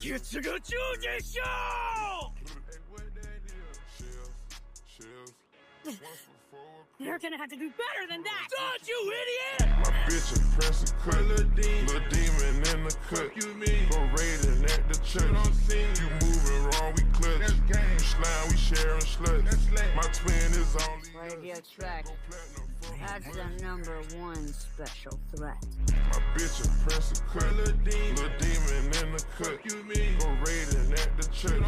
It's a good Tuesday show! Hey, what that is? Shells. You're gonna have to do better than that! Don't you idiot! My bitch a pressing cut. Little demon in the cut. You mean? Go raiding at the church. You moving wrong, we clutch. You slime, we sharing sluts. My twin is only Radio track. That's the #1 special threat. My bitch a pressing cut. Little demon in the cut. You mean? Go raiding at the church.